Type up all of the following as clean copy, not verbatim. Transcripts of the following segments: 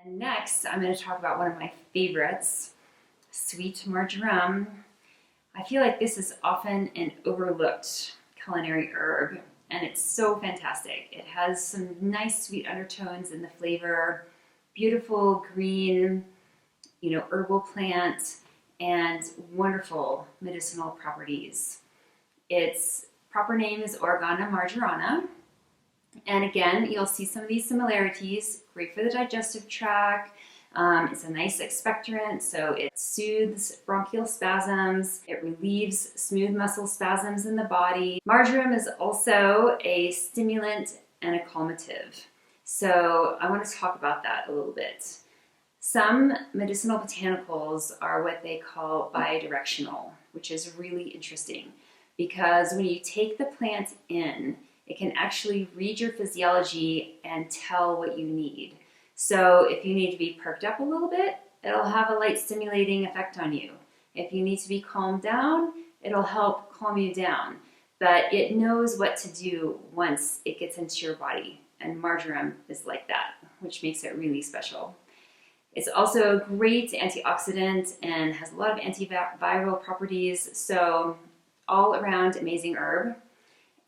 And next, I'm going to talk about one of my favorites, sweet marjoram. I feel like this is often an overlooked culinary herb, and it's so fantastic. It has some nice sweet undertones in the flavor, beautiful green, herbal plant, and wonderful medicinal properties. Its proper name is Oregana marjorana. And again, you'll see some of these similarities. Great for the digestive tract. It's a nice expectorant, so it soothes bronchial spasms. It relieves smooth muscle spasms in the body. Marjoram is also a stimulant and a calmative. So I want to talk about that a little bit. Some medicinal botanicals are what they call bidirectional, which is really interesting because when you take the plant in, it can actually read your physiology and tell what you need. So if you need to be perked up a little bit, it'll have a light stimulating effect on you. If you need to be calmed down, it'll help calm you down. But it knows what to do once it gets into your body. And marjoram is like that, which makes it really special. It's also a great antioxidant and has a lot of antiviral properties. So all around amazing herb.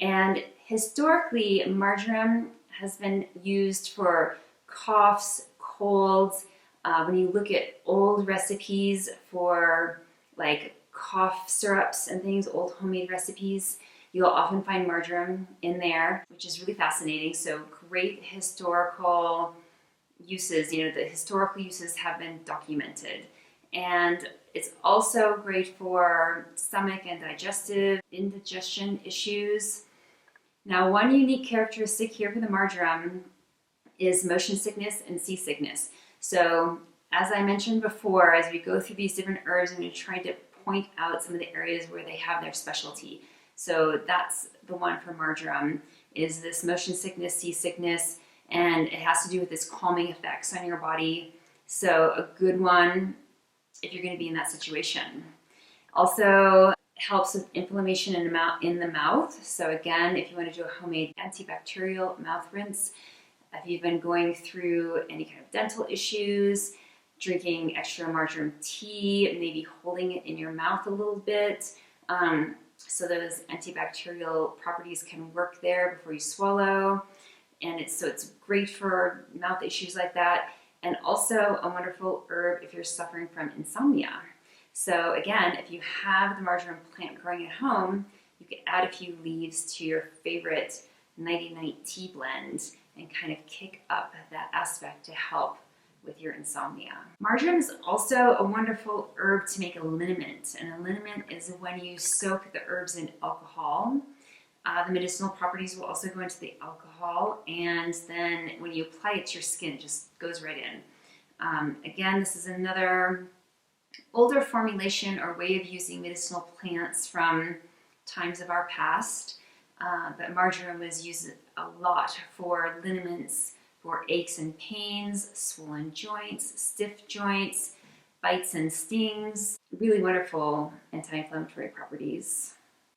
And historically, marjoram has been used for coughs, colds. When you look at old recipes for like cough syrups and things, old homemade recipes, you'll often find marjoram in there, which is really fascinating. So great historical uses, the historical uses have been documented. And it's also great for stomach and digestive indigestion issues. Now, one unique characteristic here for the marjoram is motion sickness and seasickness. So, as I mentioned before, as we go through these different herbs, I'm trying to point out some of the areas where they have their specialty. So that's the one for marjoram, is this motion sickness, seasickness, and it has to do with this calming effects on your body. So a good one if you're going to be in that situation. Also helps with inflammation in the mouth. So again, if you want to do a homemade antibacterial mouth rinse, if you've been going through any kind of dental issues, drinking extra marjoram tea, maybe holding it in your mouth a little bit, so those antibacterial properties can work there before you swallow. And it's great for mouth issues like that. And also a wonderful herb if you're suffering from insomnia. So again, if you have the marjoram plant growing at home, you could add a few leaves to your favorite nighty-night tea blend and kind of kick up that aspect to help with your insomnia. Marjoram is also a wonderful herb to make a liniment. And a liniment is when you soak the herbs in alcohol. The medicinal properties will also go into the alcohol, and then when you apply it to your skin, it just goes right in. Again, this is another older formulation or way of using medicinal plants from times of our past, but marjoram was used a lot for liniments, for aches and pains, swollen joints, stiff joints, bites and stings. Really wonderful anti-inflammatory properties.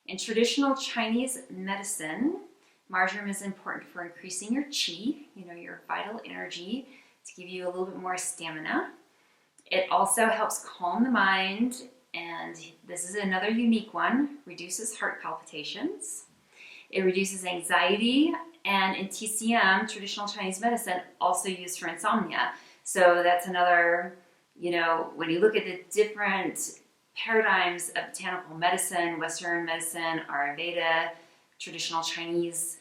In traditional Chinese medicine, marjoram is important for increasing your qi, your vital energy, to give you a little bit more stamina. It also helps calm the mind, and this is another unique one, reduces heart palpitations. It reduces anxiety, and in TCM, traditional Chinese medicine, also used for insomnia. So that's another, when you look at the different paradigms of botanical medicine, Western medicine, Ayurveda, traditional Chinese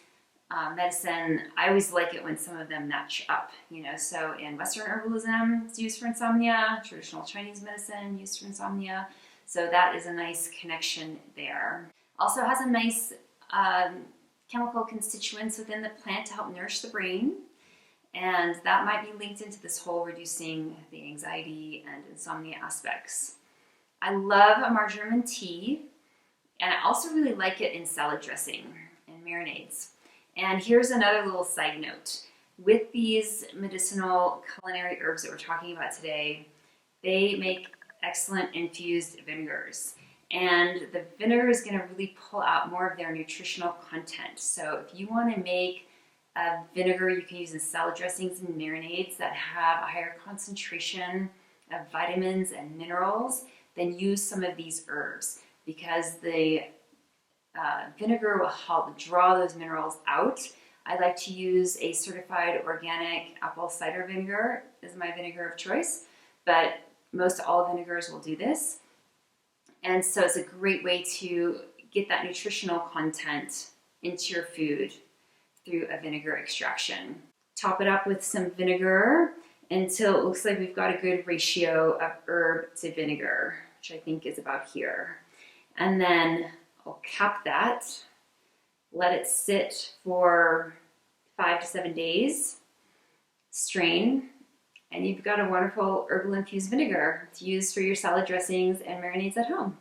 medicine, I always like it when some of them match up, So in Western herbalism, it's used for insomnia, traditional Chinese medicine used for insomnia. So that is a nice connection there. Also has a nice chemical constituents within the plant to help nourish the brain. And that might be linked into this whole reducing the anxiety and insomnia aspects. I love a marjoram tea, and I also really like it in salad dressing and marinades. And here's another little side note. With these medicinal culinary herbs that we're talking about today, they make excellent infused vinegars. And the vinegar is going to really pull out more of their nutritional content. So if you want to make Vinegar you can use in salad dressings and marinades that have a higher concentration of vitamins and minerals, then use some of these herbs, because the vinegar will help draw those minerals out. I like to use a certified organic apple cider vinegar as my vinegar of choice, but most all vinegars will do this. And so it's a great way to get that nutritional content into your food through a vinegar extraction. Top it up with some vinegar until it looks like we've got a good ratio of herb to vinegar, which I think is about here. And then I'll cap that, let it sit for 5 to 7 days, strain, and you've got a wonderful herbal infused vinegar to use for your salad dressings and marinades at home.